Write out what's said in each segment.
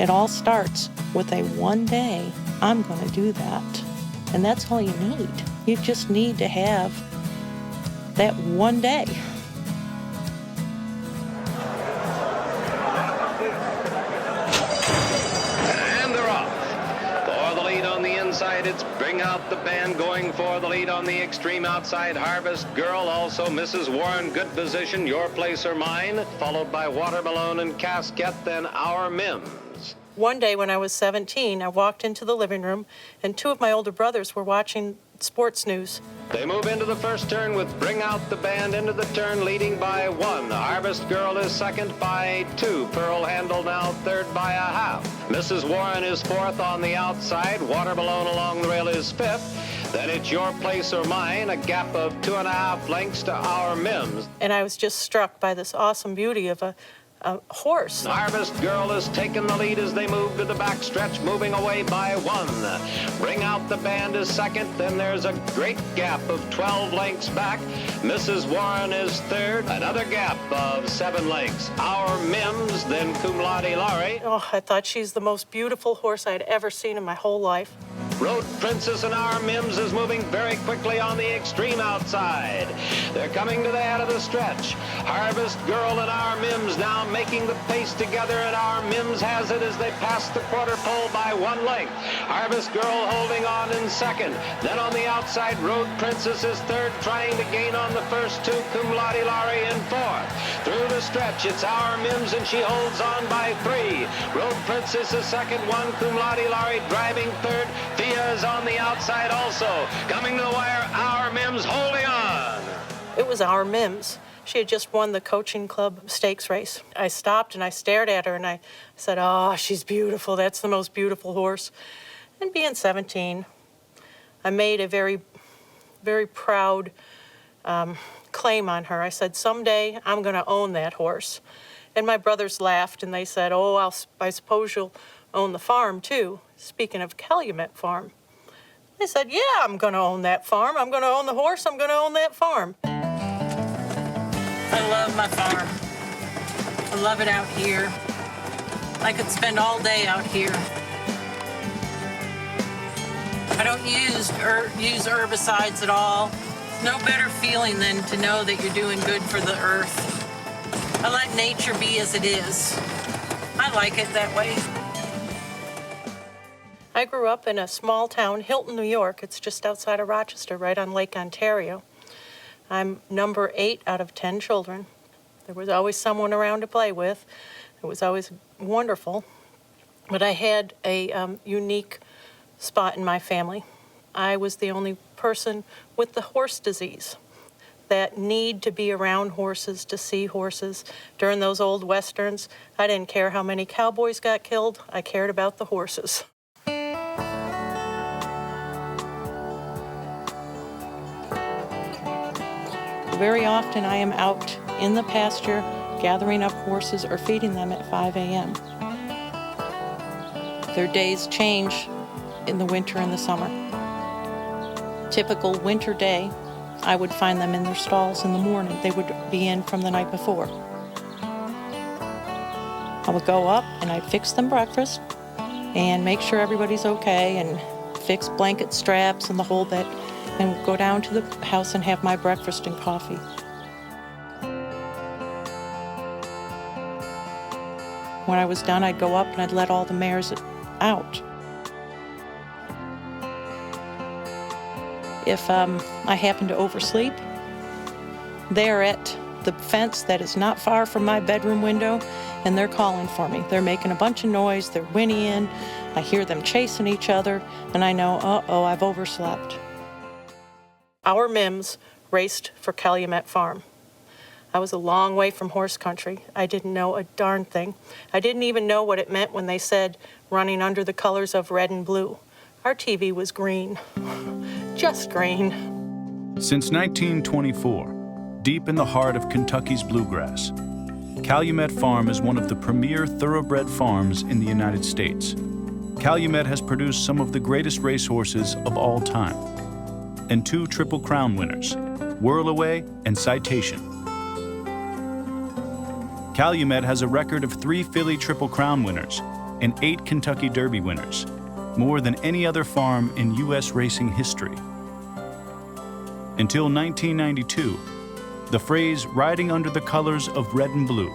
It all starts with a one day, I'm going to do that. And that's all you need. You just need to have that one day. And they're off. For the lead on the inside, it's Bring Out the Band. Going for the lead on the extreme outside, Harvest Girl. Also Mrs. Warren, good position, Your Place or Mine. Followed by Watermelon and Casket, then Our Mims. One day when I was 17, I walked into the living room, and two of my older brothers were watching sports news. They move into the first turn with Bring Out the Band into the turn, leading by 1. Harvest Girl is second by 2. Pearl Handle now third by a half. Mrs. Warren is fourth on the outside. Watermelon along the rail is fifth. Then it's Your Place or Mine, a gap of 2.5 lengths to Our Mims. And I was just struck by this awesome beauty of a horse. Harvest Girl has taken the lead as they move to the backstretch, moving away by 1. Bring Out the Band is second, then there's a great gap of 12 lengths back. Mrs. Warren is third, another gap of 7 lengths. Our Mims, then Cum Laude Laurie. Oh, I thought she's the most beautiful horse I'd ever seen in my whole life. Road Princess and Our Mims is moving very quickly on the extreme outside. They're coming to the head of the stretch. Harvest Girl and Our Mims now making the pace together, and Our Mims has it as they pass the quarter pole by 1 length. Harvest Girl holding on in second. Then on the outside, Road Princess is third, trying to gain on the first two. Cum Laude Laurie in fourth. Through the stretch, it's Our Mims, and she holds on by 3. Road Princess is second, 1. Cum Laude Laurie driving third. Thea is on the outside also. Coming to the wire, Our Mims holding on. It was Our Mims. She had just won the coaching club stakes race. I stopped and I stared at her and I said, oh, she's beautiful. That's the most beautiful horse. And being 17, I made a very, very proud claim on her. I said, someday I'm going to own that horse. And my brothers laughed and they said, oh, I suppose you'll own the farm too. Speaking of Calumet Farm. I said, yeah, I'm going to own that farm. I'm going to own the horse. I'm going to own that farm. I love my farm. I love it out here. I could spend all day out here. I don't use herbicides at all. No better feeling than to know that you're doing good for the earth. I let nature be as it is. I like it that way. I grew up in a small town, Hilton, New York. It's just outside of Rochester, right on Lake Ontario. I'm number 8 out of 10 children. There was always someone around to play with. It was always wonderful. But I had a unique spot in my family. I was the only person with the horse disease, that need to be around horses, to see horses. During those old westerns, I didn't care how many cowboys got killed. I cared about the horses. Very often I am out in the pasture gathering up horses or feeding them at 5 a.m. Their days change in the winter and the summer. Typical winter day, I would find them in their stalls in the morning. They would be in from the night before. I would go up and I'd fix them breakfast and make sure everybody's okay and fix blanket straps and the whole bit, and go down to the house and have my breakfast and coffee. When I was done, I'd go up and I'd let all the mares out. If I happen to oversleep, they're at the fence that is not far from my bedroom window, and they're calling for me. They're making a bunch of noise, they're whinnying, I hear them chasing each other, and I know, uh-oh, I've overslept. Our Mims raced for Calumet Farm. I was a long way from horse country. I didn't know a darn thing. I didn't even know what it meant when they said running under the colors of red and blue. Our TV was green, just green. Since 1924, deep in the heart of Kentucky's bluegrass, Calumet Farm is one of the premier thoroughbred farms in the United States. Calumet has produced some of the greatest racehorses of all time, and 2 Triple Crown winners, Whirlaway and Citation. Calumet has a record of 3 Philly Triple Crown winners, and 8 Kentucky Derby winners, more than any other farm in U.S. racing history. Until 1992, the phrase riding under the colors of red and blue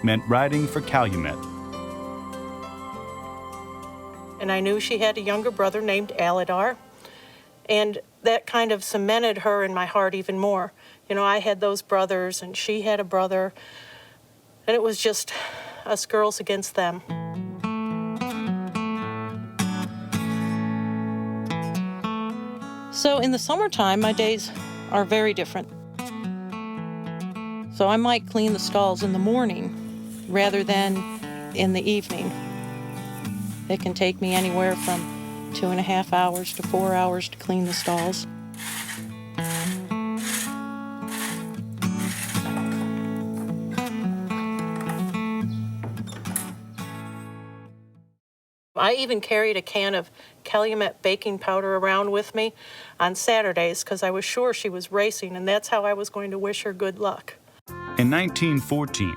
meant riding for Calumet. And I knew she had a younger brother named Aladar, and that kind of cemented her in my heart even more. You know, I had those brothers, and she had a brother, and it was just us girls against them. So in the summertime, my days are very different. So I might clean the stalls in the morning rather than in the evening. It can take me anywhere from 2.5 hours to 4 hours to clean the stalls. I even carried a can of Calumet baking powder around with me on Saturdays because I was sure she was racing, and that's how I was going to wish her good luck. In 1914,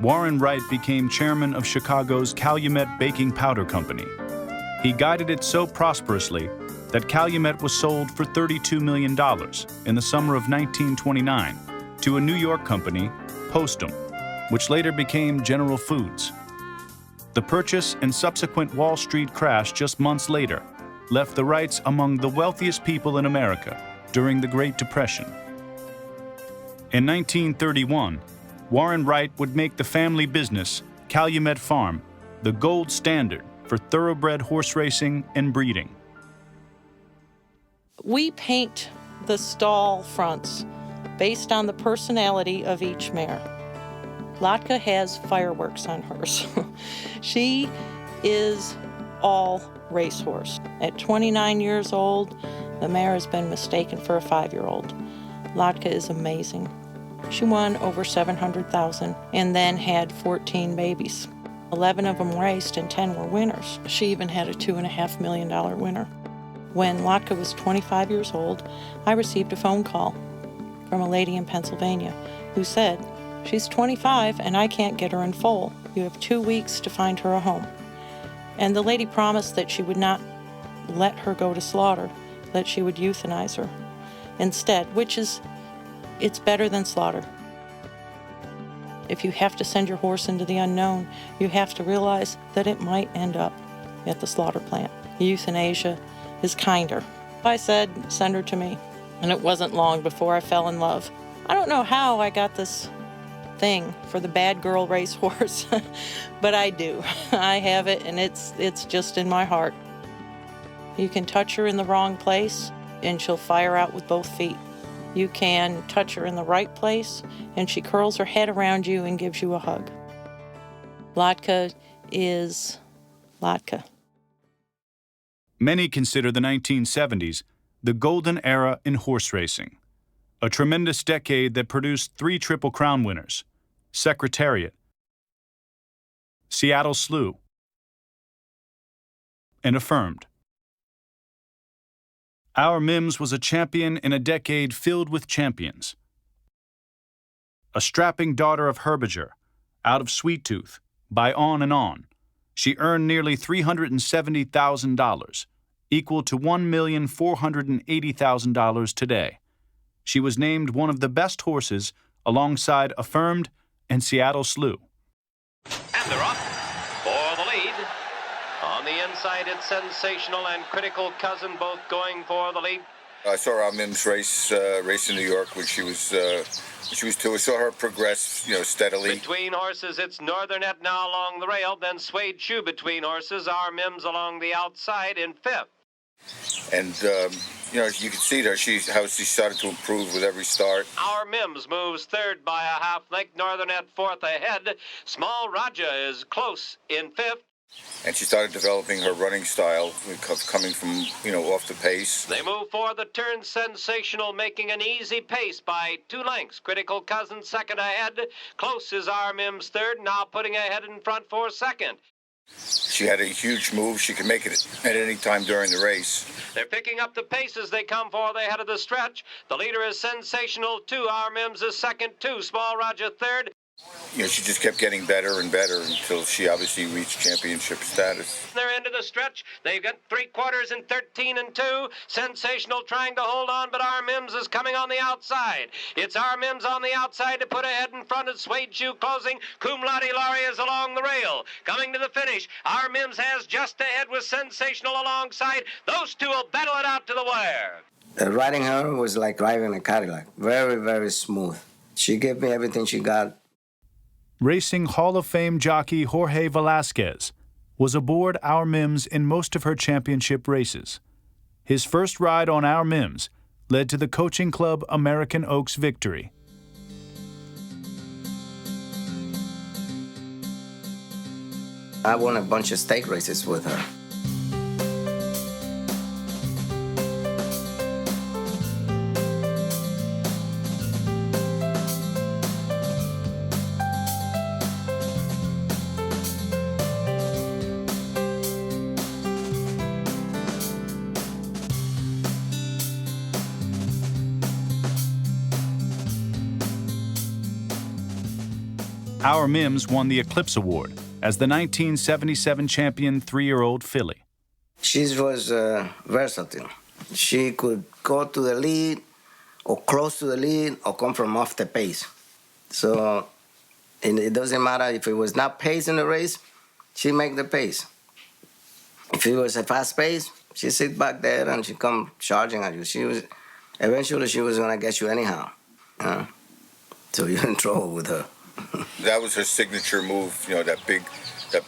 Warren Wright became chairman of Chicago's Calumet Baking Powder Company. He guided it so prosperously that Calumet was sold for $32 million in the summer of 1929 to a New York company, Postum, which later became General Foods. The purchase and subsequent Wall Street crash just months later left the Wrights among the wealthiest people in America during the Great Depression. In 1931, Warren Wright would make the family business, Calumet Farm, the gold standard for thoroughbred horse racing and breeding. We paint the stall fronts based on the personality of each mare. Latka has fireworks on hers. She is all racehorse. At 29 years old, the mare has been mistaken for a 5-year-old. Latka is amazing. She won over $700,000 and then had 14 babies. 11 of them raced and 10 were winners. She even had a $2.5 million winner. When Latka was 25 years old, I received a phone call from a lady in Pennsylvania who said, "She's 25 and I can't get her in foal. You have 2 weeks to find her a home." And the lady promised that she would not let her go to slaughter, that she would euthanize her instead, it's better than slaughter. If you have to send your horse into the unknown, you have to realize that it might end up at the slaughter plant. Euthanasia is kinder. I said, send her to me. And it wasn't long before I fell in love. I don't know how I got this thing for the bad girl racehorse, but I do. I have it, and it's just in my heart. You can touch her in the wrong place, and she'll fire out with both feet. You can touch her in the right place, and she curls her head around you and gives you a hug. Latka is Latka. Many consider the 1970s the golden era in horse racing, a tremendous decade that produced 3 Triple Crown winners: Secretariat, Seattle Slew, and Affirmed. Our Mims was a champion in a decade filled with champions. A strapping daughter of Herbiger, out of Sweet Tooth, by On and On, she earned nearly $370,000, equal to $1,480,000 today. She was named one of the best horses alongside Affirmed and Seattle Slew. And they're off for the lead. On the inside, it's Sensational and Critical Cousin both going for the lead. I saw Our Mims race in New York when she was 2. I saw her progress, steadily. Between horses, it's Northernette now along the rail, then Suede Shoe between horses. Our Mims along the outside in 5th. And you can see how she started to improve with every start. Our Mims moves 3rd by a half length. Northernette 4th ahead. Small Raja is close in 5th. And she started developing her running style, coming from, off the pace. They move for the turn. Sensational making an easy pace by 2 lengths. Critical Cousin 2nd ahead. Close is Our Mims 3rd, now putting ahead in front for 2nd. She had a huge move. She could make it at any time during the race. They're picking up the pace as they come for the head of the stretch. The leader is Sensational 2. Our Mims is 2nd, 2. Small Roger 3rd. She just kept getting better and better until she obviously reached championship status. They're into the stretch. They've got 3/4 in 13 and 2. Sensational trying to hold on, but Our Mims is coming on the outside. It's Our Mims on the outside to put ahead in front of Suede Shoe closing. Cum Laude Laurie is along the rail. Coming to the finish. Our Mims has just ahead with Sensational alongside. Those two will battle it out to the wire. Riding her was like driving a Cadillac. Very, very smooth. She gave me everything she got. Racing Hall of Fame jockey Jorge Velasquez was aboard Our Mims in most of her championship races. His first ride on Our Mims led to the coaching club American Oaks victory. I won a bunch of stake races with her. Our Mims won the Eclipse Award as the 1977 champion 3-year-old filly. She was versatile. She could go to the lead or close to the lead or come from off the pace. So it doesn't matter if it was not pace in the race, she make the pace. If it was a fast pace, she sit back there and she come charging at you. Eventually she was gonna get you anyhow. So you're in trouble with her. That was her signature move, that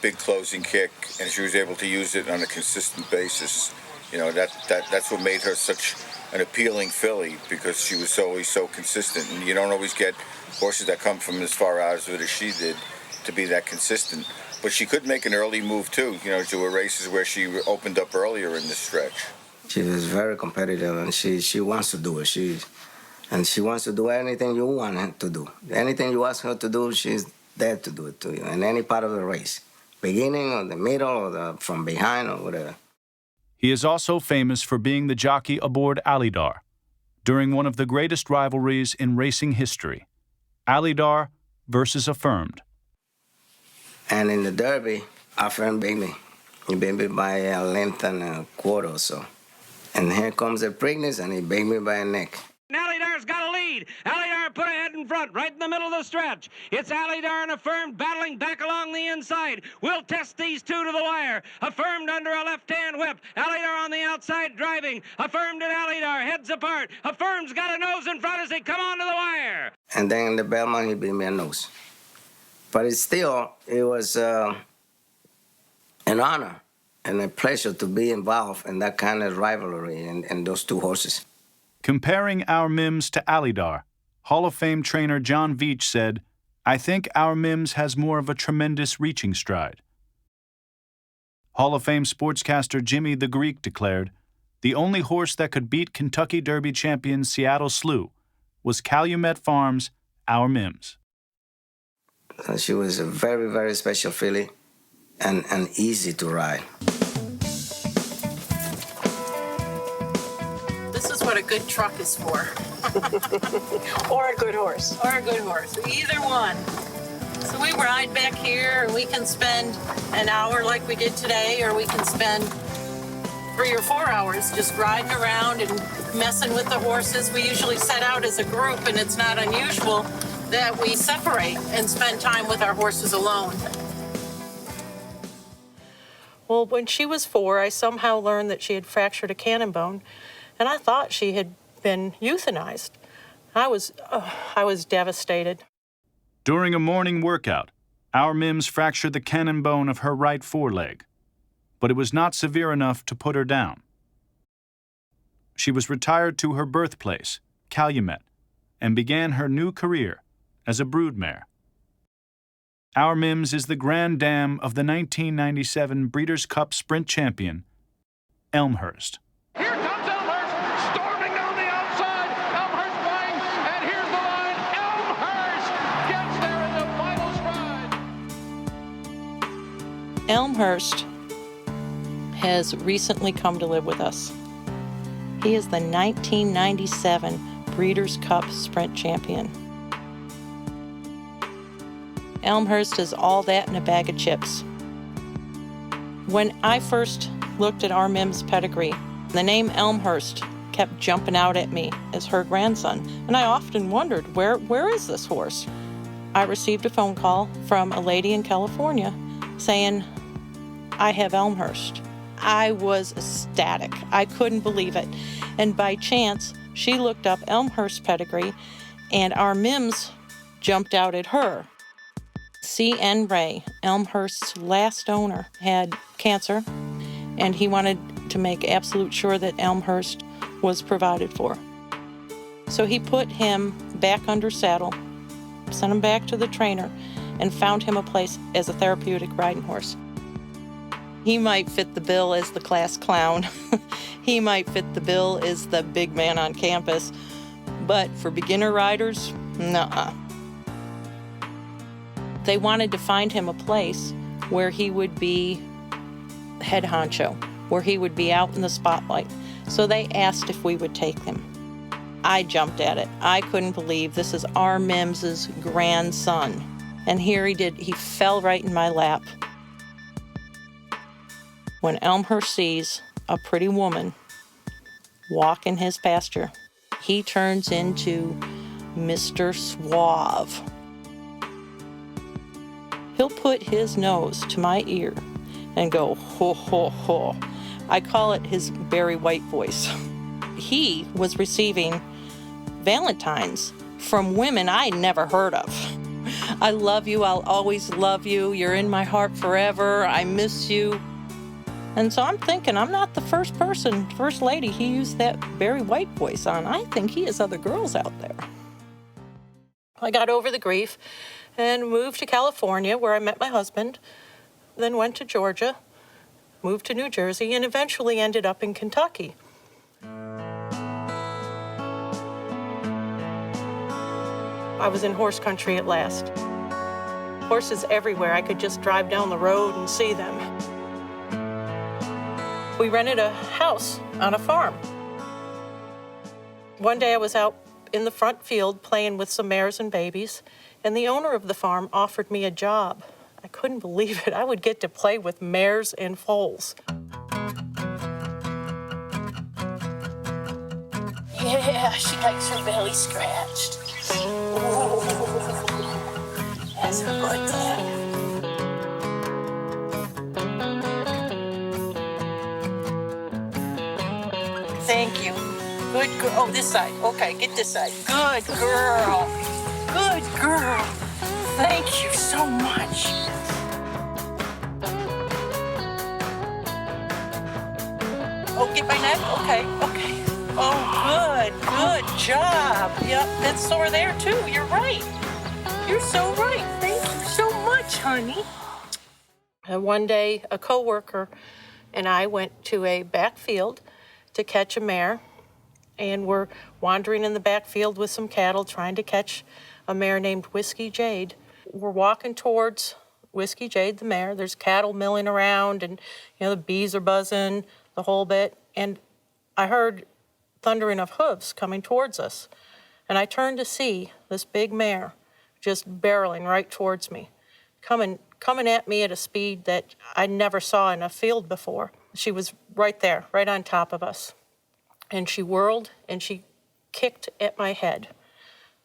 big closing kick, and she was able to use it on a consistent basis. That's what made her such an appealing filly, because she was always so consistent. And you don't always get horses that come from as far out as she did to be that consistent. But she could make an early move too. There were races where she opened up earlier in the stretch. She was very competitive, and she wants to do it. And she wants to do anything you want her to do. Anything you ask her to do, she's there to do it to you in any part of the race, beginning or the middle or from behind or whatever. He is also famous for being the jockey aboard Alydar during one of the greatest rivalries in racing history, Alydar versus Affirmed. And in the Derby, Affirmed beat me. He beat me by a length and a quarter or so. And here comes the Preakness, and he beat me by a neck. Alydar's got a lead. Alydar put ahead in front, right in the middle of the stretch. It's Alydar and Affirmed battling back along the inside. We'll test these two to the wire. Affirmed under a left-hand whip. Alydar on the outside driving. Affirmed and Alydar heads apart. Affirmed's got a nose in front as they come onto the wire. And then in the Belmont, he beat me a nose. But it was an honor and a pleasure to be involved in that kind of rivalry and those two horses. Comparing Our Mims to Alydar, Hall of Fame trainer John Veach said, "I think Our Mims has more of a tremendous reaching stride." Hall of Fame sportscaster Jimmy the Greek declared, "The only horse that could beat Kentucky Derby champion Seattle Slew was Calumet Farm's Our Mims." She was a very, very special filly and easy to ride. This is what a good truck is for. Or a good horse. Or a good horse. Either one. So we ride back here and we can spend an hour like we did today, or we can spend 3 or 4 hours just riding around and messing with the horses. We usually set out as a group, and it's not unusual that we separate and spend time with our horses alone. Well, when she was 4, I somehow learned that she had fractured a cannon bone, and I thought she had been euthanized. I was devastated. During a morning workout, Our Mims fractured the cannon bone of her right foreleg, but it was not severe enough to put her down. She was retired to her birthplace, Calumet, and began her new career as a broodmare. Our Mims is the grand dam of the 1997 Breeders' Cup Sprint champion, Elmhurst. Here comes Elmhurst, storming down the outside. Elmhurst flying, and here's the line. Elmhurst gets there in the final stride. Elmhurst has recently come to live with us. He is the 1997 Breeders' Cup Sprint champion. Elmhurst is all that in a bag of chips. When I first looked at Our Mims' pedigree, the name Elmhurst kept jumping out at me as her grandson, and I often wondered, where is this horse? I received a phone call from a lady in California saying, I have Elmhurst. I was ecstatic. I couldn't believe it. And by chance, she looked up Elmhurst's pedigree, and Our Mims jumped out at her. C.N. Ray, Elmhurst's last owner, had cancer, and he wanted to make absolute sure that Elmhurst was provided for. So he put him back under saddle, sent him back to the trainer, and found him a place as a therapeutic riding horse. He might fit the bill as the class clown. He might fit the bill as the big man on campus. But for beginner riders, nuh-uh. They wanted to find him a place where he would be head honcho, where he would be out in the spotlight. So they asked if we would take him. I jumped at it. I couldn't believe this is Our Mims' grandson. And here he did. He fell right in my lap. When Elmhurst sees a pretty woman walk in his pasture, he turns into Mr. Suave. He'll put his nose to my ear and go, ho, ho, ho. I call it his Barry White voice. He was receiving Valentines from women I'd never heard of. I love you, I'll always love you, you're in my heart forever, I miss you. And so I'm thinking, I'm not the first lady he used that Barry White voice on. I think he has other girls out there. I got over the grief and moved to California, where I met my husband, then went to Georgia, moved to New Jersey, and eventually ended up in Kentucky. I was in horse country at last. Horses everywhere. I could just drive down the road and see them. We rented a house on a farm. One day I was out in the front field playing with some mares and babies, and the owner of the farm offered me a job. I couldn't believe it. I would get to play with mares and foals. Yeah, she likes her belly scratched. Ooh, that's a good thing. Thank you. Good girl. Oh, this side. Okay, get this side. Good girl. Good girl. Thank you so much. Oh, get my neck? Okay. Oh, good job. Yep, that's sore there too. You're right. You're so right. Thank you so much, honey. And one day, a coworker and I went to a backfield to catch a mare, and we're wandering in the backfield with some cattle trying to catch a mare named Whiskey Jade. We're walking towards Whiskey Jade, the mare. There's cattle milling around, and the bees are buzzing, the whole bit. And I heard thundering of hooves coming towards us. And I turned to see this big mare just barreling right towards me, coming at me at a speed that I never saw in a field before. She was right there, right on top of us. And she whirled and she kicked at my head.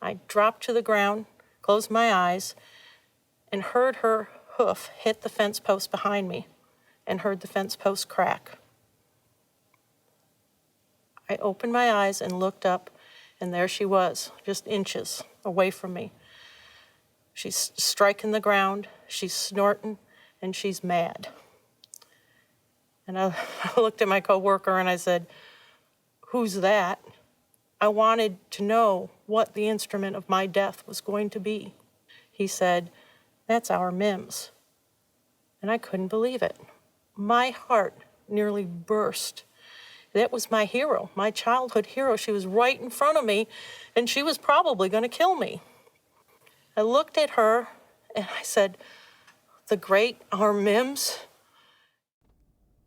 I dropped to the ground, closed my eyes, and heard her hoof hit the fence post behind me and heard the fence post crack. I opened my eyes and looked up, and there she was, just inches away from me. She's striking the ground, she's snorting, and she's mad. And I looked at my coworker and I said, "Who's that?" I wanted to know what the instrument of my death was going to be. He said, "That's Our Mims." And I couldn't believe it. My heart nearly burst. That was my hero, my childhood hero. She was right in front of me, and she was probably going to kill me. I looked at her and I said, "The great Our Mims."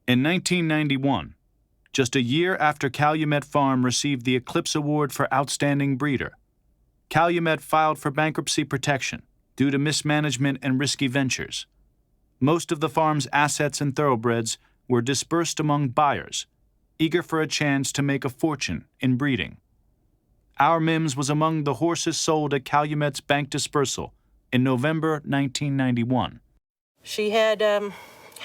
In 1991, just a year after Calumet Farm received the Eclipse Award for Outstanding Breeder, Calumet filed for bankruptcy protection due to mismanagement and risky ventures. Most of the farm's assets and thoroughbreds were dispersed among buyers, eager for a chance to make a fortune in breeding. Our Mims was among the horses sold at Calumet's bank dispersal in November 1991. She hadn't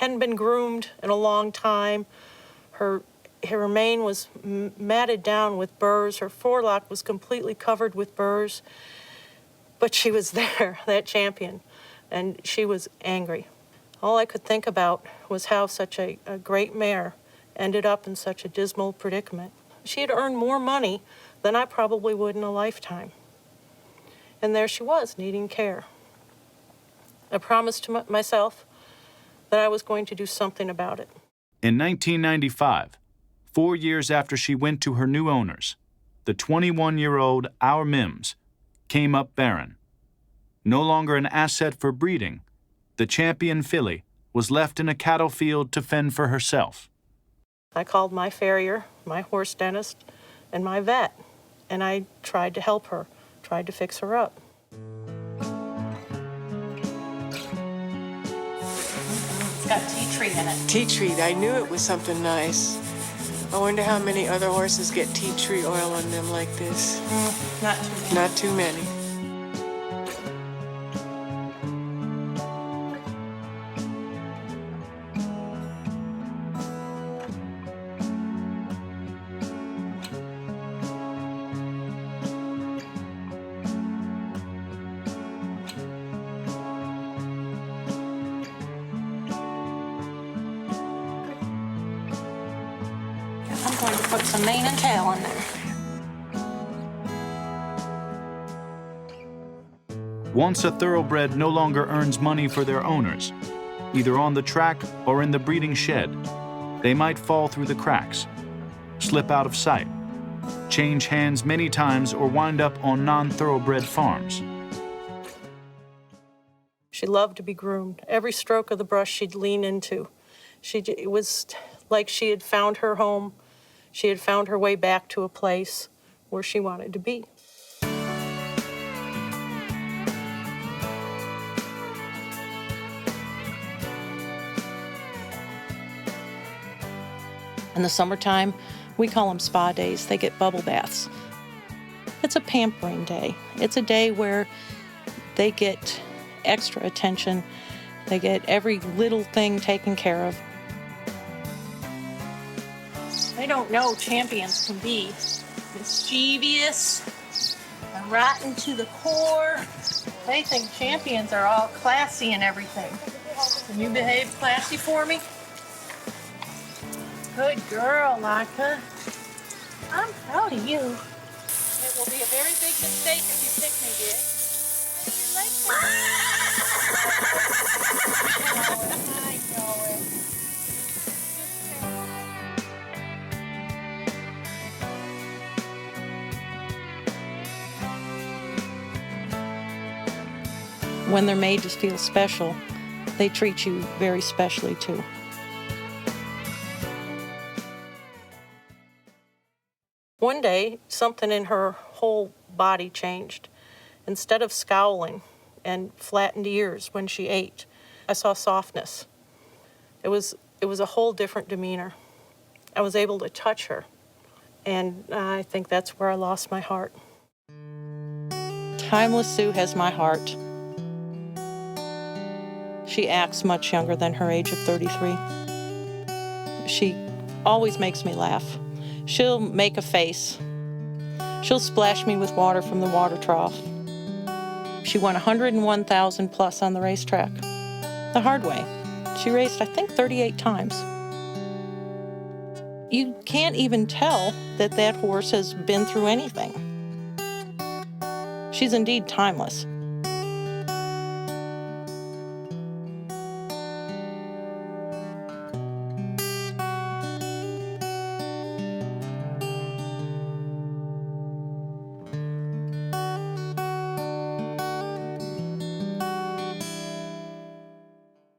been groomed in a long time. Her mane was matted down with burrs. Her forelock was completely covered with burrs. But she was there, that champion, and she was angry. All I could think about was how such a great mare ended up in such a dismal predicament. She had earned more money than I probably would in a lifetime. And there she was, needing care. I promised to myself that I was going to do something about it. In 1995, 4 years after she went to her new owners, the 21-year-old Our Mims came up barren. No longer an asset for breeding, the champion filly was left in a cattle field to fend for herself. I called my farrier, my horse dentist, and my vet, and I tried to help her, tried to fix her up. It's got tea tree in it. Tea tree, I knew it was something nice. I wonder how many other horses get tea tree oil on them like this. Not too many. Not too many. I'm going to put some mane and tail in there. Once a thoroughbred no longer earns money for their owners, either on the track or in the breeding shed, they might fall through the cracks, slip out of sight, change hands many times, or wind up on non-thoroughbred farms. She loved to be groomed. Every stroke of the brush she'd lean into. It was like she had found her home. She had found her way back to a place where she wanted to be. In the summertime, we call them spa days. They get bubble baths. It's a pampering day. It's a day where they get extra attention. They get every little thing taken care of. They don't know champions can be mischievous and rotten to the core. They think champions are all classy and everything. Can you behave classy for me? Good girl, Laka. I'm proud of you. It will be a very big mistake if you pick me, dear. I know it. When they're made to feel special, they treat you very specially too. One day, something in her whole body changed. Instead of scowling and flattened ears when she ate, I saw softness. It was a whole different demeanor. I was able to touch her, and I think that's where I lost my heart. Timeless Sue has my heart. She acts much younger than her age of 33. She always makes me laugh. She'll make a face. She'll splash me with water from the water trough. She won 101,000 plus on the racetrack. The hard way. She raced, I think, 38 times. You can't even tell that that horse has been through anything. She's indeed timeless.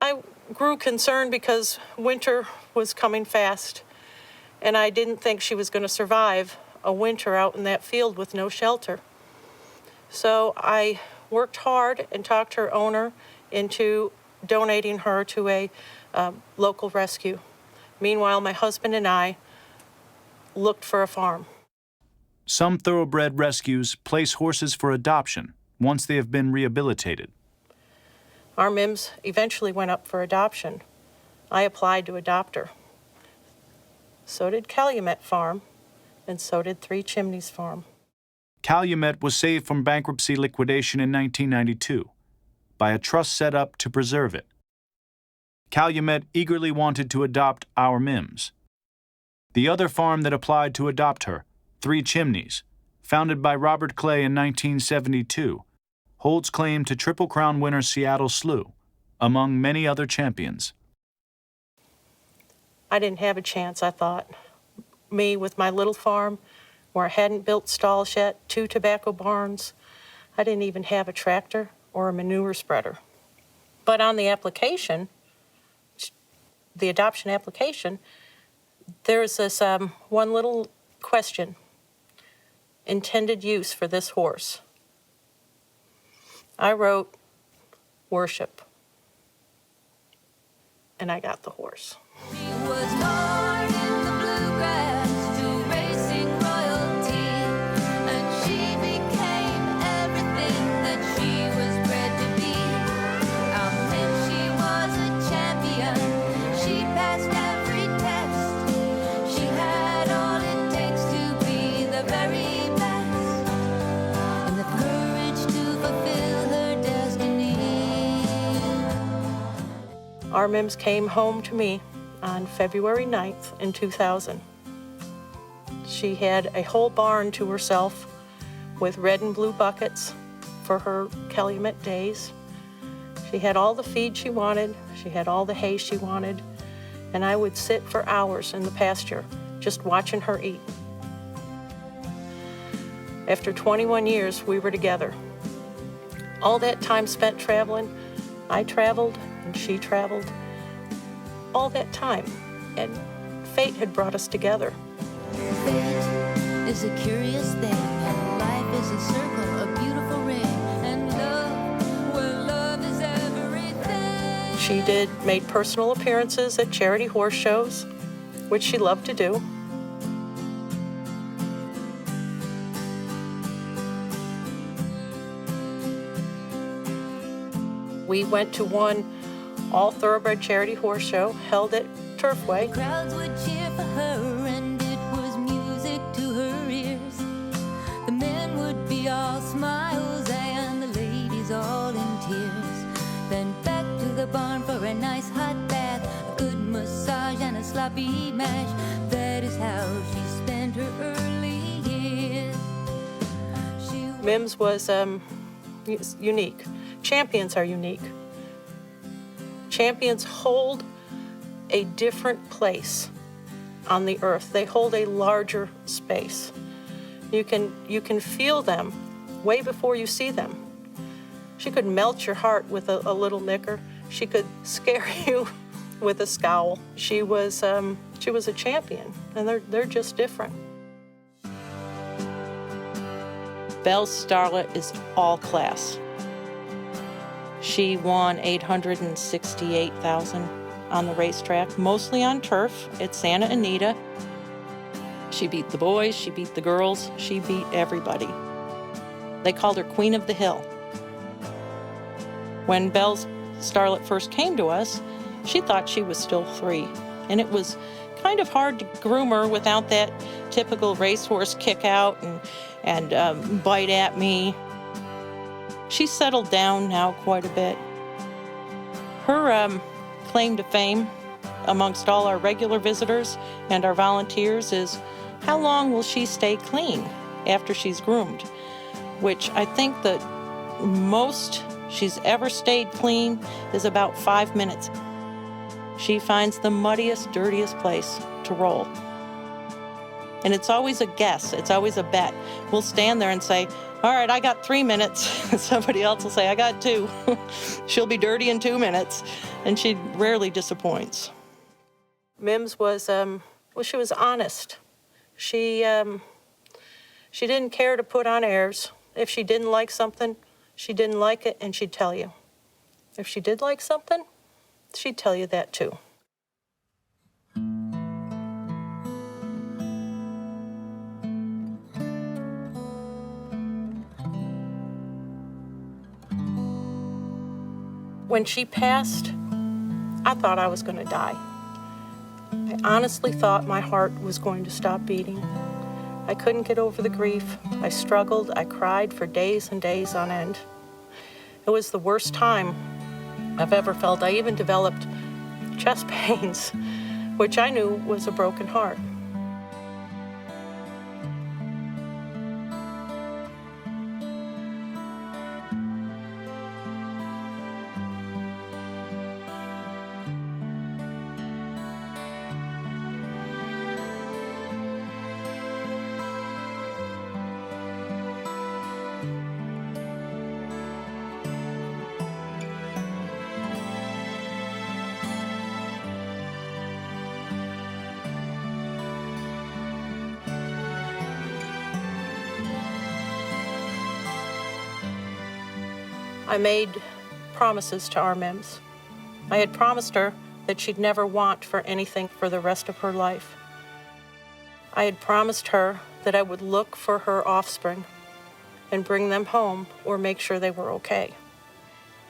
I grew concerned because winter was coming fast, and I didn't think she was going to survive a winter out in that field with no shelter. So I worked hard and talked her owner into donating her to a local rescue. Meanwhile, my husband and I looked for a farm. Some thoroughbred rescues place horses for adoption once they have been rehabilitated. Our Mims eventually went up for adoption. I applied to adopt her. So did Calumet Farm, and so did Three Chimneys Farm. Calumet was saved from bankruptcy liquidation in 1992 by a trust set up to preserve it. Calumet eagerly wanted to adopt Our Mims. The other farm that applied to adopt her, Three Chimneys, founded by Robert Clay in 1972, holds claim to Triple Crown winner Seattle Slew, among many other champions. I didn't have a chance, I thought. Me with my little farm, where I hadn't built stalls yet, 2 tobacco barns. I didn't even have a tractor or a manure spreader. But on the application, the adoption application, there's this one little question: intended use for this horse. I wrote worship, and I got the horse. She was born in the bluegrass to racing royalty, and she became everything that she was bred to be. When she was a champion, she passed every test. She had all it takes to be the very best, and the courage to fulfill her destiny. Our Mims came home to me on February 9th in 2000. She had a whole barn to herself with red and blue buckets for her Calumet days. She had all the feed she wanted, she had all the hay she wanted, and I would sit for hours in the pasture just watching her eat. After 21 years, we were together. All that time spent traveling, I traveled and she traveled. All that time, and fate had brought us together. Fate is a curious thing, and life is a circle, a beautiful ring, and love, where love is everything. She made personal appearances at charity horse shows, which she loved to do. We went to one all thoroughbred charity horse show held at Turfway. Crowds would cheer for her, and it was music to her ears. The men would be all smiles, and the ladies all in tears. Then back to the barn for a nice hot bath, a good massage, and a sloppy mash. That is how she spent her early years. Mims was unique. Champions are unique. Champions hold a different place on the earth. They hold a larger space. You can feel them way before you see them. She could melt your heart with a little nicker. She could scare you with a scowl. She was a champion, and they're just different. Belle's Starlet is all class. She won $868,000 on the racetrack, mostly on turf at Santa Anita. She beat the boys, she beat the girls, she beat everybody. They called her Queen of the Hill. When Belle's Starlet first came to us, she thought she was still 3, and it was kind of hard to groom her without that typical racehorse kick out and bite at me. She's settled down now quite a bit. Her claim to fame amongst all our regular visitors and our volunteers is, how long will she stay clean after she's groomed? Which I think that most she's ever stayed clean is about 5 minutes. She finds the muddiest, dirtiest place to roll. And it's always a guess, it's always a bet. We'll stand there and say, all right, I got 3 minutes. Somebody else will say, I got 2. She'll be dirty in 2 minutes. And she rarely disappoints. Mims was, she was honest. She didn't care to put on airs. If she didn't like something, She didn't like it, and she'd tell you. If she did like something, she'd tell you that too. When she passed, I thought I was going to die. I honestly thought my heart was going to stop beating. I couldn't get over the grief. I struggled. I cried for days and days on end. It was the worst time I've ever felt. I even developed chest pains, which I knew was a broken heart. I made promises to Our Mims. I had promised her that she'd never want for anything for the rest of her life. I had promised her that I would look for her offspring and bring them home or make sure they were okay.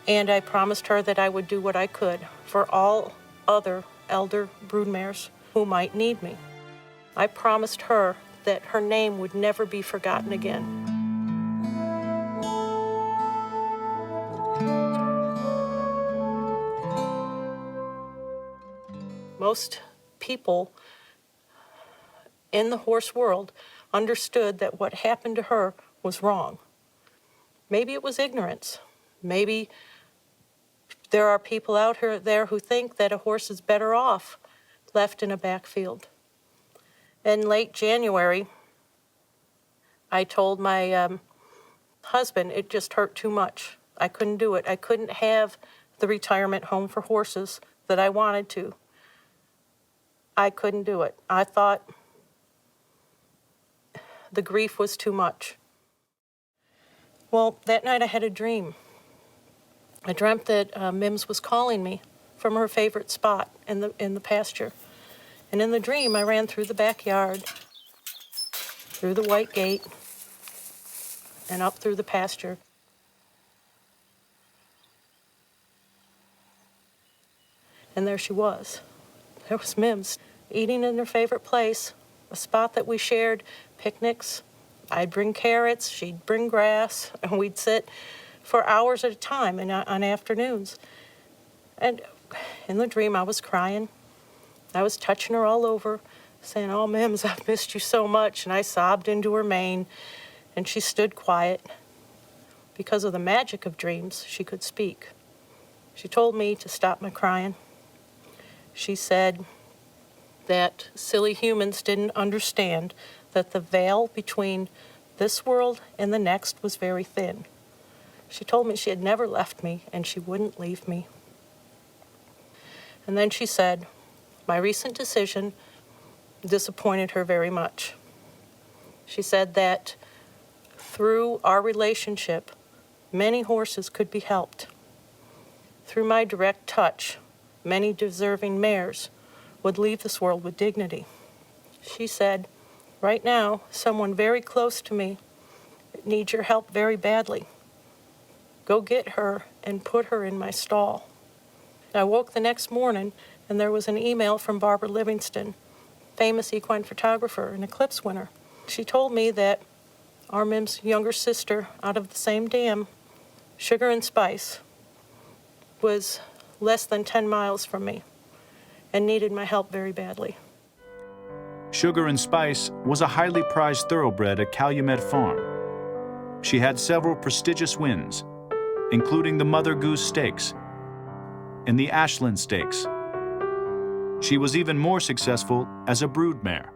And I promised her that I would do what I could for all other elder broodmares who might need me. I promised her that her name would never be forgotten again. Most people in the horse world understood that what happened to her was wrong. Maybe it was ignorance. Maybe there are people out there who think that a horse is better off left in a backfield. In late January, I told my husband it just hurt too much. I couldn't do it. I couldn't have the retirement home for horses that I wanted to. I couldn't do it. I thought the grief was too much. Well, that night I had a dream. I dreamt that Mims was calling me from her favorite spot in the pasture. And in the dream, I ran through the backyard, through the white gate, and up through the pasture. And there she was. There was Mims, eating in her favorite place, a spot that we shared picnics. I'd bring carrots, she'd bring grass, and we'd sit for hours at a time on afternoons. And in the dream, I was crying. I was touching her all over, saying, "Oh, Mims, I've missed you so much." And I sobbed into her mane, and she stood quiet. Because of the magic of dreams, she could speak. She told me to stop my crying. She said that silly humans didn't understand that the veil between this world and the next was very thin. She told me she had never left me and she wouldn't leave me. And then she said, my recent decision disappointed her very much. She said that through our relationship, many horses could be helped. Through my direct touch, many deserving mares would leave this world with dignity. She said, right now, someone very close to me needs your help very badly. Go get her and put her in my stall. I woke the next morning and there was an email from Barbara Livingston, famous equine photographer and Eclipse winner. She told me that Our Mims' younger sister out of the same dam, Sugar and Spice, was less than 10 miles from me and needed my help very badly. Sugar and Spice was a highly prized thoroughbred at Calumet Farm. She had several prestigious wins, including the Mother Goose Stakes and the Ashland Stakes. She was even more successful as a broodmare.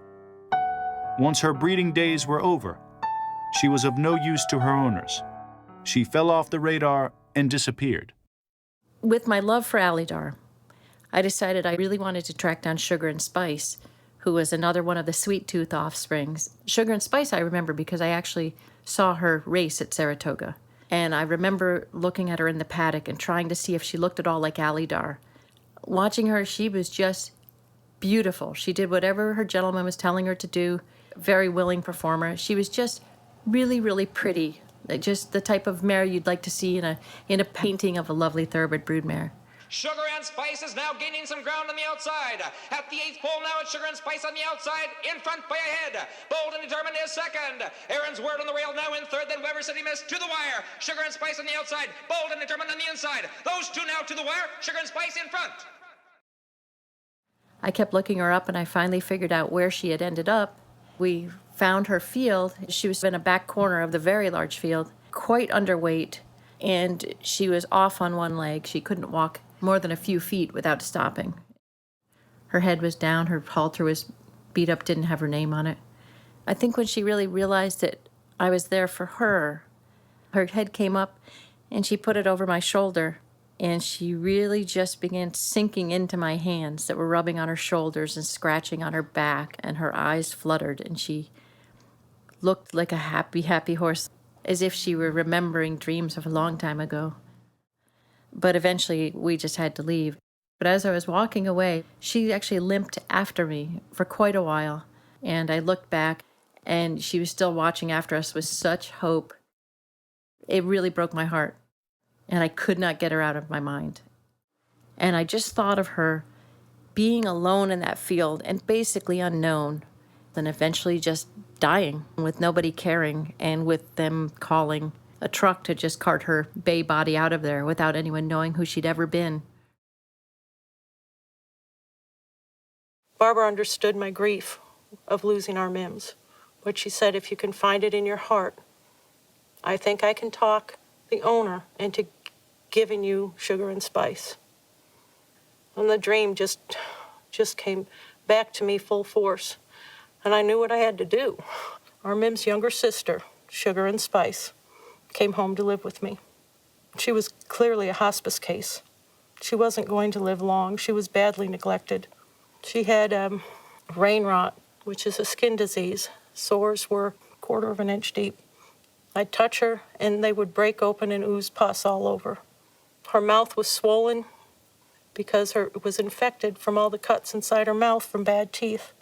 Once her breeding days were over, she was of no use to her owners. She fell off the radar and disappeared. With my love for Alydar, I decided I really wanted to track down Sugar and Spice, who was another one of the Sweet Tooth offsprings. Sugar and Spice I remember because I actually saw her race at Saratoga. And I remember looking at her in the paddock and trying to see if she looked at all like Alidar. Watching her, she was just beautiful. She did whatever her gentleman was telling her to do. Very willing performer. She was just really, really pretty. Just the type of mare you'd like to see in a painting of a lovely thoroughbred broodmare. Sugar and Spice is now gaining some ground on the outside. At the 8th pole now, it's Sugar and Spice on the outside, in front by a head. Bold and Determined is second. Aaron's Word on the rail now in third, then Weber City Mist to the wire. Sugar and Spice on the outside, Bold and Determined on the inside. Those two now to the wire, Sugar and Spice in front. I kept looking her up, and I finally figured out where she had ended up. We found her field. She was in a back corner of the very large field, quite underweight, and she was off on one leg. She couldn't walk more than a few feet without stopping. Her head was down, her halter was beat up, didn't have her name on it. I think when she really realized that I was there for her, her head came up and she put it over my shoulder, and she really just began sinking into my hands that were rubbing on her shoulders and scratching on her back, and her eyes fluttered, and she looked like a happy, happy horse, as if she were remembering dreams of a long time ago. But eventually, we just had to leave. But as I was walking away, she actually limped after me for quite a while. And I looked back, and she was still watching after us with such hope. It really broke my heart. And I could not get her out of my mind. And I just thought of her being alone in that field and basically unknown, and eventually just dying with nobody caring, and with them calling a truck to just cart her bay body out of there without anyone knowing who she'd ever been. Barbara understood my grief of losing our Mims, but she said, if you can find it in your heart, I think I can talk the owner into giving you Sugar and Spice. And the dream just came back to me full force, and I knew what I had to do. Our Mims' younger sister, Sugar and Spice, came home to live with me. She was clearly a hospice case. She wasn't going to live long. She was badly neglected. She had rain rot, which is a skin disease. Sores were 1/4 of an inch deep. I'd touch her, and they would break open and ooze pus all over. Her mouth was swollen because it was infected from all the cuts inside her mouth from bad teeth.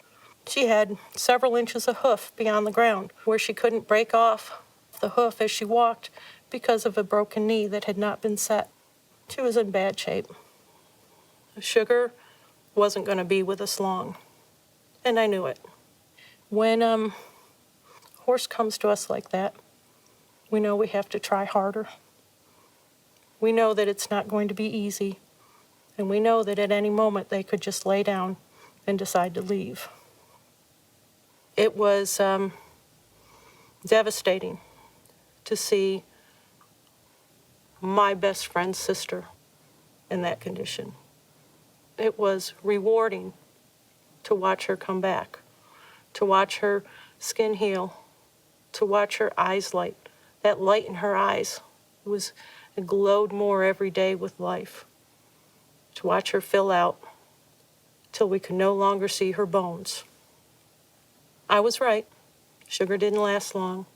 She had several inches of hoof beyond the ground, where she couldn't break off the hoof as she walked because of a broken knee that had not been set. She was in bad shape. Sugar wasn't going to be with us long, and I knew it. When a horse comes to us like that, we know we have to try harder. We know that it's not going to be easy, and we know that at any moment they could just lay down and decide to leave. It was devastating to see my best friend's sister in that condition. It was rewarding to watch her come back, to watch her skin heal, to watch her eyes light. That light in her eyes it glowed more every day with life. To watch her fill out till we could no longer see her bones. I was right. Sugar didn't last long.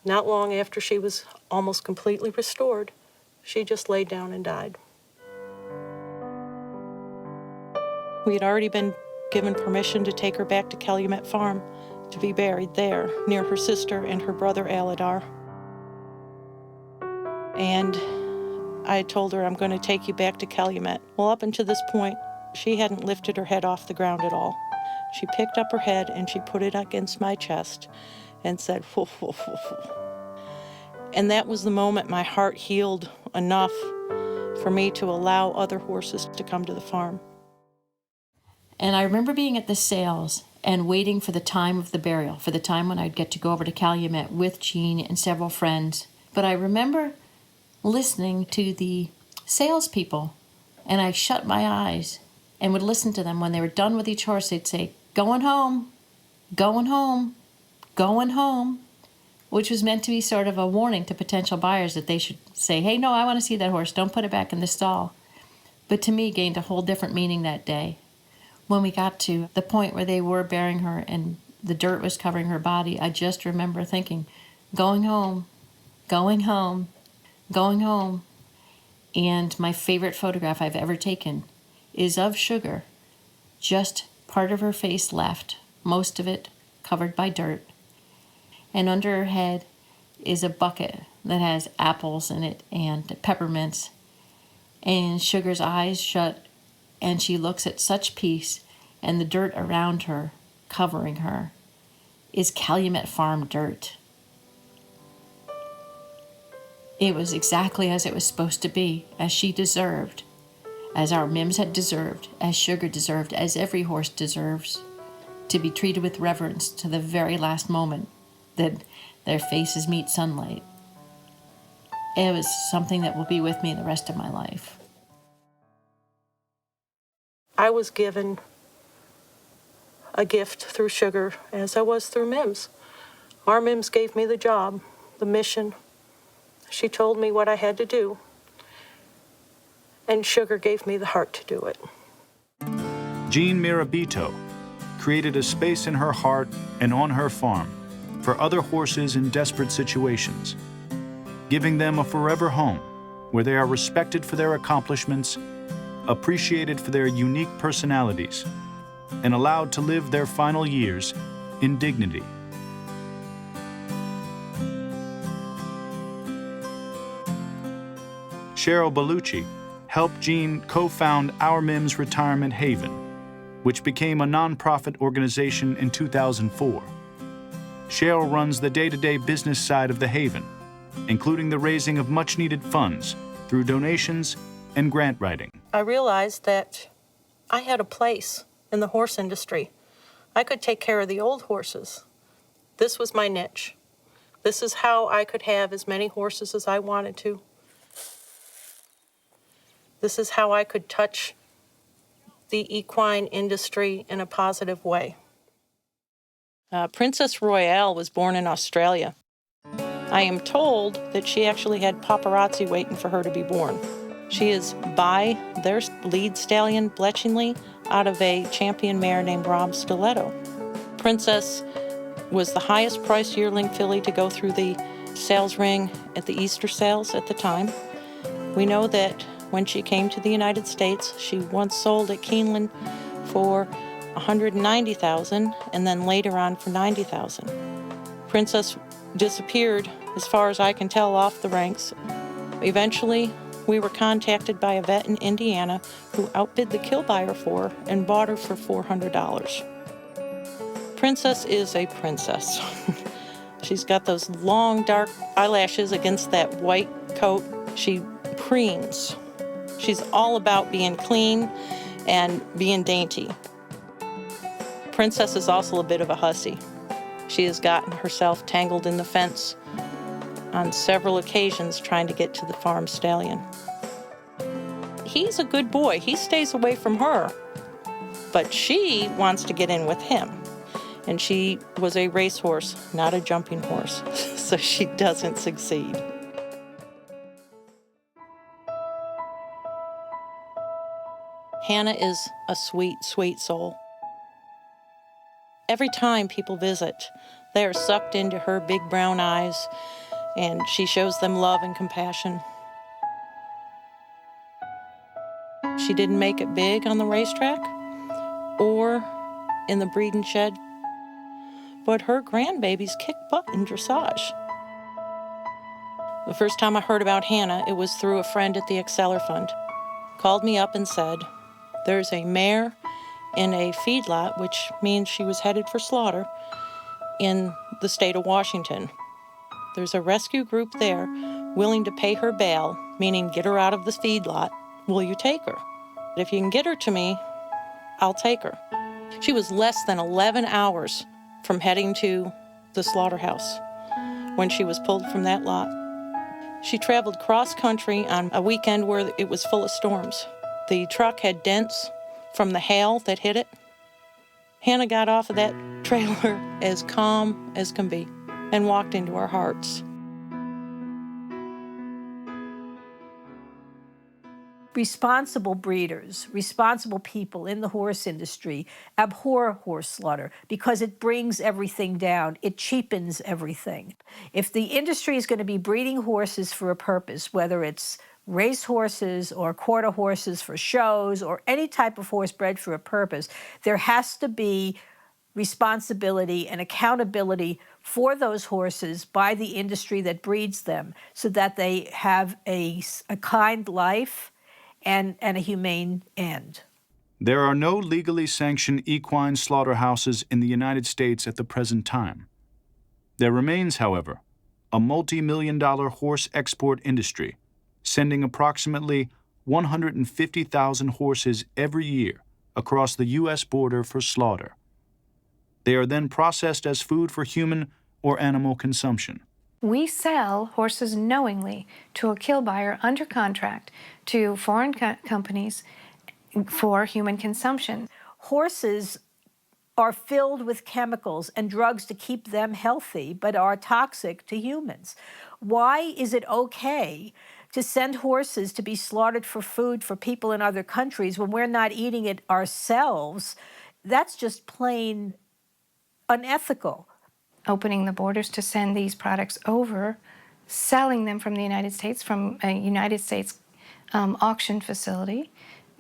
Not long after she was almost completely restored, she just laid down and died. We had already been given permission to take her back to Calumet Farm to be buried there near her sister and her brother Alidar. And I told her, I'm going to take you back to Calumet. Well, up until this point, she hadn't lifted her head off the ground at all. She picked up her head and she put it against my chest and said, woof, woof, woof, woof. And that was the moment my heart healed enough for me to allow other horses to come to the farm. And I remember being at the sales and waiting for the time of the burial, for the time when I'd get to go over to Calumet with Jeanne and several friends. But I remember listening to the salespeople, and I shut my eyes and would listen to them. When they were done with each horse, they'd say, going home, going home, going home, which was meant to be sort of a warning to potential buyers that they should say, hey, no, I want to see that horse. Don't put it back in the stall. But to me, gained a whole different meaning that day. When we got to the point where they were burying her and the dirt was covering her body, I just remember thinking, going home, going home. And my favorite photograph I've ever taken is of Sugar, just part of her face left, most of it covered by dirt. And under her head is a bucket that has apples in it and peppermints. And Sugar's eyes shut, and she looks at such peace, and the dirt around her, covering her, is Calumet Farm dirt. It was exactly as it was supposed to be, as she deserved, as our Mims had deserved, as Sugar deserved, as every horse deserves, to be treated with reverence to the very last moment that their faces meet sunlight. It was something that will be with me the rest of my life. I was given a gift through Sugar as I was through Mims. Our Mims gave me the job, the mission. She told me what I had to do, and Sugar gave me the heart to do it. Jeanne Mirabito created a space in her heart and on her farm for other horses in desperate situations, giving them a forever home where they are respected for their accomplishments, appreciated for their unique personalities, and allowed to live their final years in dignity. Cheryl Bellucci helped Jeanne co-found Our Mims Retirement Haven, which became a nonprofit organization in 2004. Cheryl runs the day-to-day business side of the Haven, including the raising of much-needed funds through donations and grant writing. I realized that I had a place in the horse industry. I could take care of the old horses. This was my niche. This is how I could have as many horses as I wanted to. This is how I could touch the equine industry in a positive way. Princess Royale was born in Australia. I am told that she actually had paparazzi waiting for her to be born. She is by their lead stallion, Bletchingley, out of a champion mare named Rob Stiletto. Princess was the highest priced yearling filly to go through the sales ring at the Easter sales at the time. We know that when she came to the United States, she once sold at Keeneland for $190,000 and then later on for $90,000. Princess disappeared, as far as I can tell, off the ranks. Eventually, we were contacted by a vet in Indiana who outbid the kill buyer for her and bought her for $400. Princess is a princess. She's got those long, dark eyelashes against that white coat. She preens. She's all about being clean and being dainty. Princess is also a bit of a hussy. She has gotten herself tangled in the fence on several occasions trying to get to the farm stallion. He's a good boy. He stays away from her, but she wants to get in with him. And she was a racehorse, not a jumping horse, so she doesn't succeed. Hannah is a sweet, sweet soul. Every time people visit, they are sucked into her big brown eyes, and she shows them love and compassion. She didn't make it big on the racetrack or in the breeding shed, but her grandbabies kick butt in dressage. The first time I heard about Hannah, it was through a friend at the Exceller Fund. Called me up and said, "There's a mare in a feedlot," which means she was headed for slaughter, in the state of Washington. There's a rescue group there willing to pay her bail, meaning get her out of the feedlot. Will you take her? If you can get her to me, I'll take her. She was less than 11 hours from heading to the slaughterhouse when she was pulled from that lot. She traveled cross-country on a weekend where it was full of storms. The truck had dents from the hail that hit it. Hannah got off of that trailer as calm as can be and walked into our hearts. Responsible breeders, responsible people in the horse industry abhor horse slaughter because it brings everything down. It cheapens everything. If the industry is going to be breeding horses for a purpose, whether it's race horses or quarter horses for shows or any type of horse bred for a purpose, there has to be responsibility and accountability for those horses by the industry that breeds them so that they have a kind life and a humane end. There are no legally sanctioned equine slaughterhouses in the United States at the present time. There remains, however, a multi-million-dollar horse export industry, sending approximately 150,000 horses every year across the U.S. border for slaughter. They are then processed as food for human or animal consumption. We sell horses knowingly to a kill buyer under contract to foreign companies for human consumption. Horses are filled with chemicals and drugs to keep them healthy, but are toxic to humans. Why is it okay to send horses to be slaughtered for food for people in other countries when we're not eating it ourselves? That's just plain unethical. Opening the borders to send these products over, selling them from the United States, from a United States auction facility,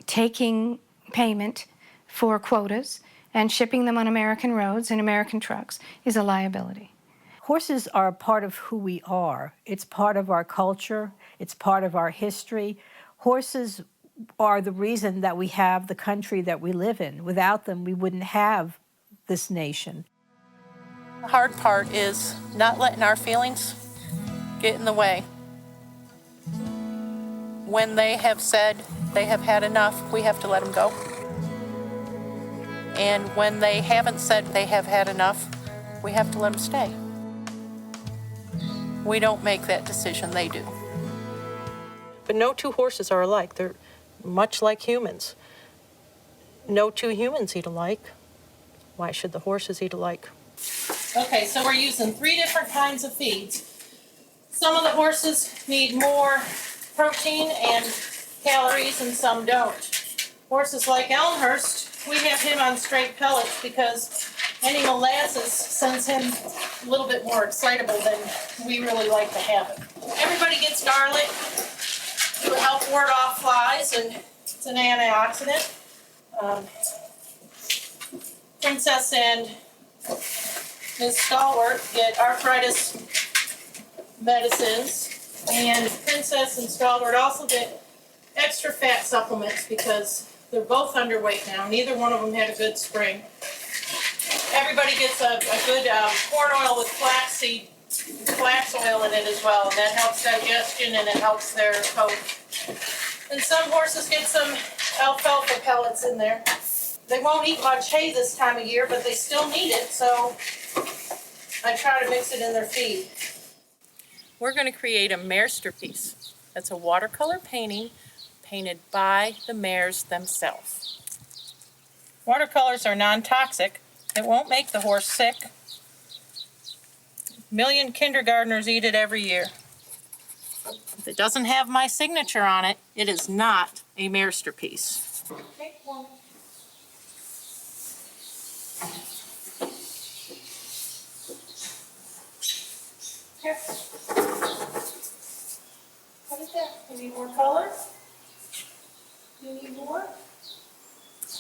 taking payment for quotas, and shipping them on American roads in American trucks is a liability. Horses are a part of who we are. It's part of our culture. It's part of our history. Horses are the reason that we have the country that we live in. Without them, we wouldn't have this nation. The hard part is not letting our feelings get in the way. When they have said they have had enough, we have to let them go. And when they haven't said they have had enough, we have to let them stay. We don't make that decision, they do. But no two horses are alike. They're much like humans. No two humans eat alike. Why should the horses eat alike? Okay, so we're using 3 different kinds of feeds. Some of the horses need more protein and calories and some don't. Horses like Elmhurst, we have him on straight pellets because any molasses sends him a little bit more excitable than we really like to have it. Everybody gets garlic to help ward off flies, and it's an antioxidant. Princess and Ms. Stalwart get arthritis medicines, and Princess and Stalwart also get extra fat supplements because they're both underweight now. Neither one of them had a good spring. Everybody gets a good corn oil with flax oil in it as well, and that helps digestion and it helps their coat. And some horses get some alfalfa pellets in there. They won't eat much hay this time of year, but they still need it, so I try to mix it in their feed. We're going to create a masterpiece. That's a watercolor painting painted by the mares themselves. Watercolors are non-toxic. It won't make the horse sick. 1 million kindergartners eat it every year. If it doesn't have my signature on it, it is not a masterpiece. Take one. Here. What is that? You need more color? You need more?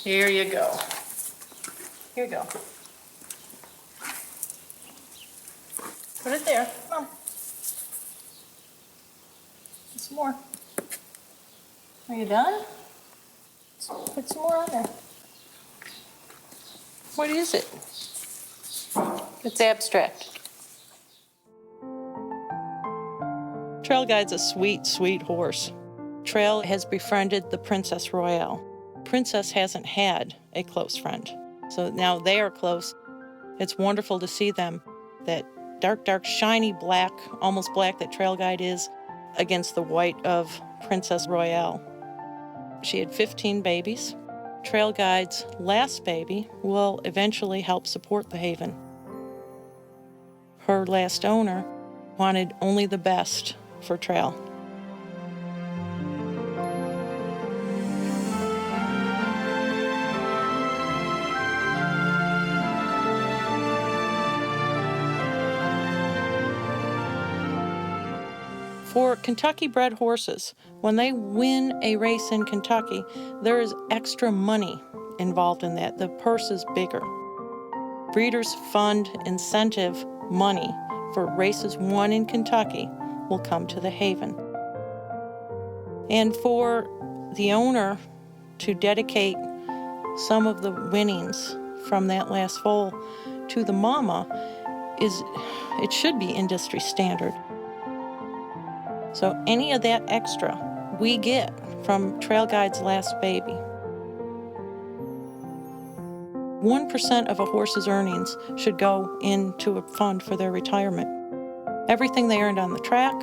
Here you go. Here you go. Put it there. Come on. Some more. Are you done? Put some more on there. What is it? It's abstract. Trail Guide's a sweet, sweet horse. Trail has befriended the Princess Royale. Princess hasn't had a close friend, so now they are close. It's wonderful to see them. That dark, dark, shiny black, almost black that Trail Guide is, against the white of Princess Royale. She had 15 babies. Trail Guide's last baby will eventually help support the Haven. Her last owner wanted only the best for Trail. For Kentucky-bred horses, when they win a race in Kentucky, there is extra money involved in that. The purse is bigger. Breeders' Fund incentive money for races won in Kentucky will come to the Haven. And for the owner to dedicate some of the winnings from that last foal to the mama it should be industry standard. So any of that extra we get from Trail Guide's last baby. 1% of a horse's earnings should go into a fund for their retirement. Everything they earned on the track,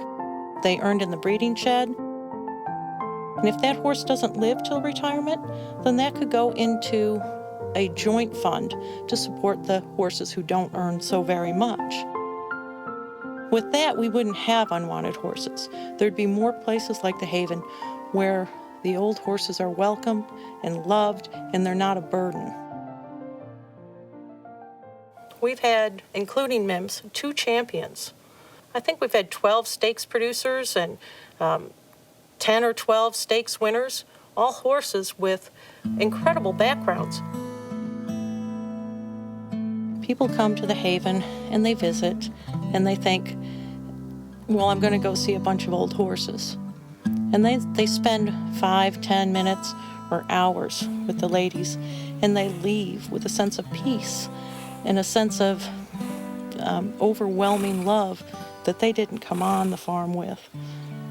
they earned in the breeding shed. And if that horse doesn't live till retirement, then that could go into a joint fund to support the horses who don't earn so very much. With that, we wouldn't have unwanted horses. There'd be more places like the Haven where the old horses are welcomed and loved and they're not a burden. We've had, including Mims, 2 champions. I think we've had 12 stakes producers and 10 or 12 stakes winners, all horses with incredible backgrounds. People come to the Haven and they visit and they think, well, I'm going to go see a bunch of old horses. And they spend 5, 10 minutes or hours with the ladies, and they leave with a sense of peace and a sense of overwhelming love that they didn't come on the farm with.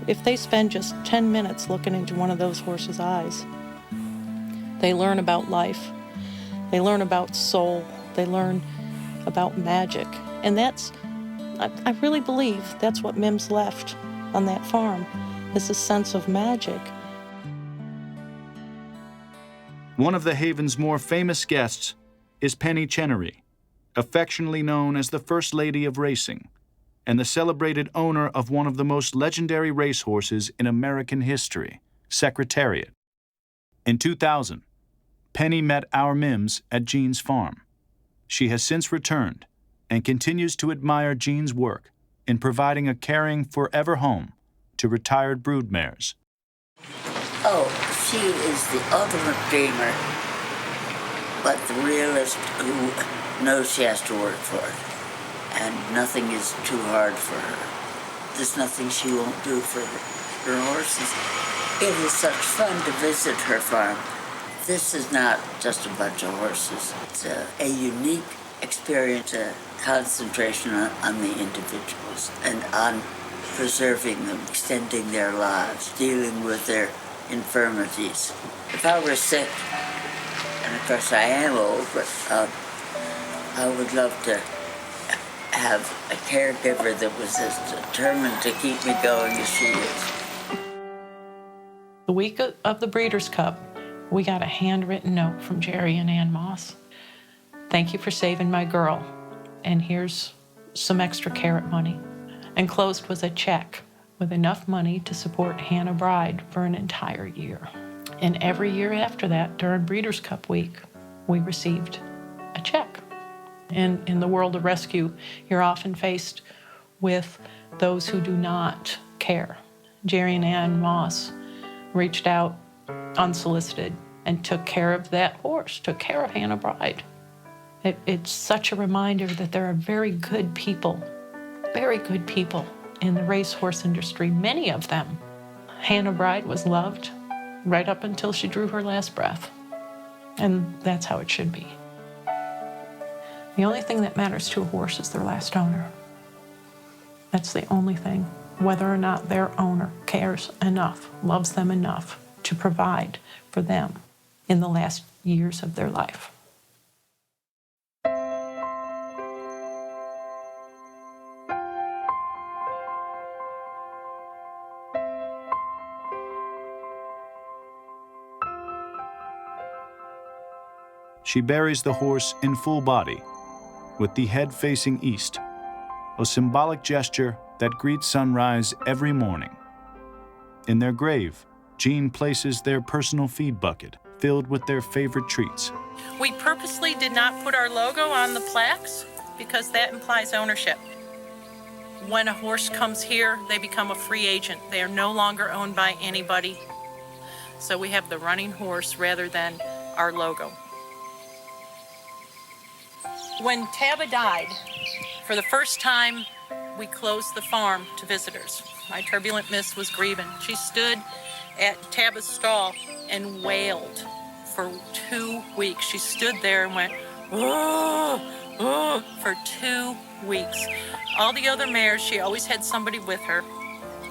If they spend just 10 minutes looking into one of those horses' eyes, they learn about life, they learn about soul, they learn about magic. And I really believe that's what Mims left on that farm, is a sense of magic. One of the Haven's more famous guests is Penny Chenery, affectionately known as the First Lady of Racing, and the celebrated owner of one of the most legendary racehorses in American history, Secretariat. In 2000, Penny met Our Mims at Jeanne's farm. She has since returned and continues to admire Jeanne's work in providing a caring forever home to retired broodmares. Oh, she is the ultimate dreamer, but the realist who knows she has to work for it. And nothing is too hard for her. There's nothing she won't do for her horses. It is such fun to visit her farm. This is not just a bunch of horses. It's a unique experience, a concentration on the individuals and on preserving them, extending their lives, dealing with their infirmities. If I were sick, and of course I am old, but I would love to have a caregiver that was as determined to keep me going as she is. The week of the Breeders' Cup, we got a handwritten note from Jerry and Ann Moss. Thank you for saving my girl, and here's some extra carrot money. Enclosed was a check with enough money to support Hannah Bride for an entire year. And every year after that, during Breeders' Cup week, we received a check. And in the world of rescue, you're often faced with those who do not care. Jerry and Ann Moss reached out unsolicited and took care of that horse, took care of Hannah Bride. It's such a reminder that there are very good people in the racehorse industry, many of them. Hannah Bride was loved right up until she drew her last breath. And that's how it should be. The only thing that matters to a horse is their last owner. That's the only thing. Whether or not their owner cares enough, loves them enough to provide for them in the last years of their life. She buries the horse in full body, with the head facing east, a symbolic gesture that greets sunrise every morning. In their grave, Jeanne places their personal feed bucket filled with their favorite treats. We purposely did not put our logo on the plaques because that implies ownership. When a horse comes here, they become a free agent. They are no longer owned by anybody. So we have the running horse rather than our logo. When Taba died, for the first time, we closed the farm to visitors. My turbulent miss was grieving. She stood at Taba's stall and wailed for 2 weeks. She stood there and went, oh, oh, for 2 weeks. All the other mares, she always had somebody with her,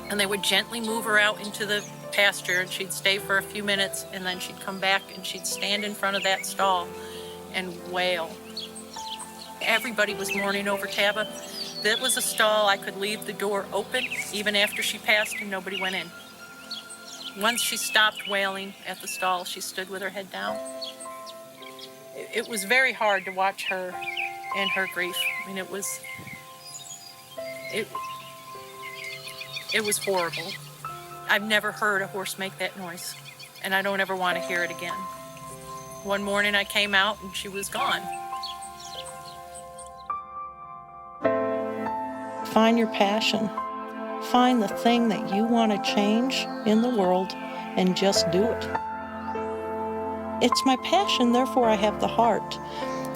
and they would gently move her out into the pasture, and she'd stay for a few minutes, and then she'd come back and she'd stand in front of that stall and wail. Everybody was mourning over Taba. That was a stall I could leave the door open even after she passed and nobody went in. Once she stopped wailing at the stall, she stood with her head down. It was very hard to watch her and her grief. I mean, it was horrible. I've never heard a horse make that noise, and I don't ever want to hear it again. One morning I came out and she was gone. Find your passion. Find the thing that you want to change in the world and just do it. It's my passion, therefore I have the heart.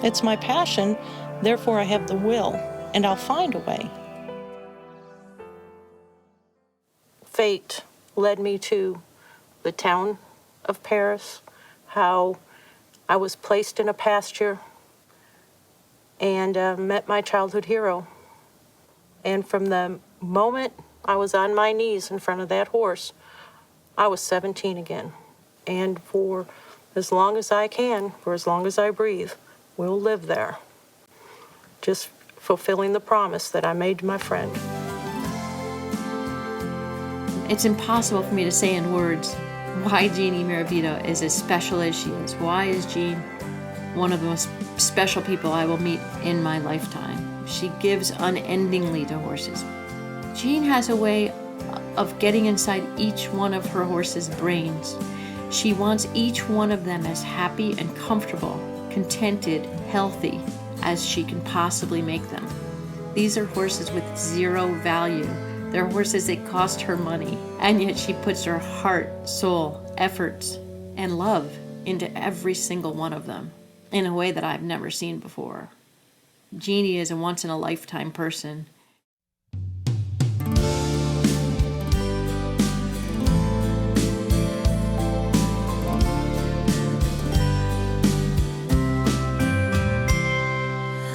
It's my passion, therefore I have the will, and I'll find a way. Fate led me to the town of Paris, how I was placed in a pasture and met my childhood hero. And from the moment I was on my knees in front of that horse, I was 17 again. And for as long as I can, for as long as I breathe, we'll live there. Just fulfilling the promise that I made to my friend. It's impossible for me to say in words why Jeanne Mirabito is as special as she is. Why is Jeanne one of the most special people I will meet in my lifetime? She gives unendingly to horses. Jeanne has a way of getting inside each one of her horses' brains. She wants each one of them as happy and comfortable, contented, healthy as she can possibly make them. These are horses with zero value. They're horses that cost her money, and yet she puts her heart, soul, efforts, and love into every single one of them in a way that I've never seen before. Jeanne is a once-in-a-lifetime person.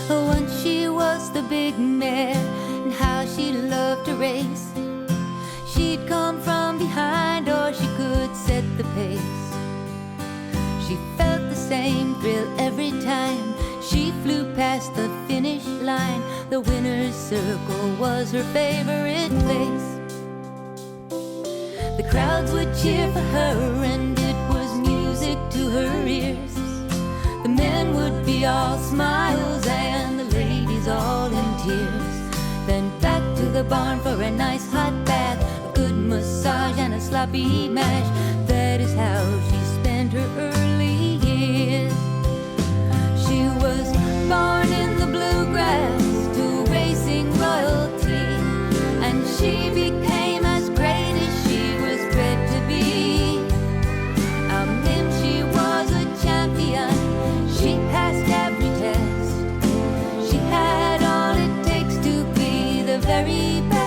Once she was the big mare, and how she loved to race. She'd come from behind, or she could set the pace. She felt the same thrill every time she flew past the finish line. The winner's circle was her favorite place. The crowds would cheer for her, and it was music to her ears. The men would be all smiles, and the ladies all in tears. Then back to the barn for a nice hot bath, a good massage and a sloppy mash. That is how she spent her early years. She was born in the bluegrass to racing royalty, and she became as great as she was bred to be. Our Mims, she was a champion. She passed every test. She had all it takes to be the very best.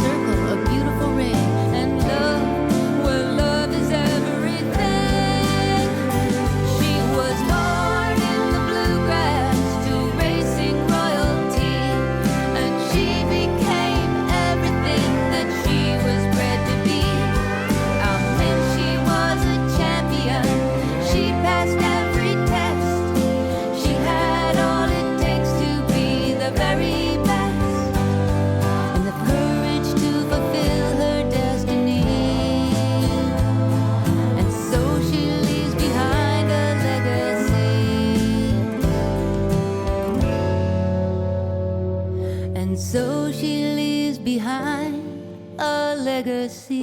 circle, a beautiful ring, and love, well, love is everything. She was born in the bluegrass to racing royalty, and she became everything that she was bred to be. When she was a champion, she passed every test. She had all it takes to be the very best, and the courage to fulfill her destiny. And so she leaves behind a legacy. And so she leaves behind a legacy.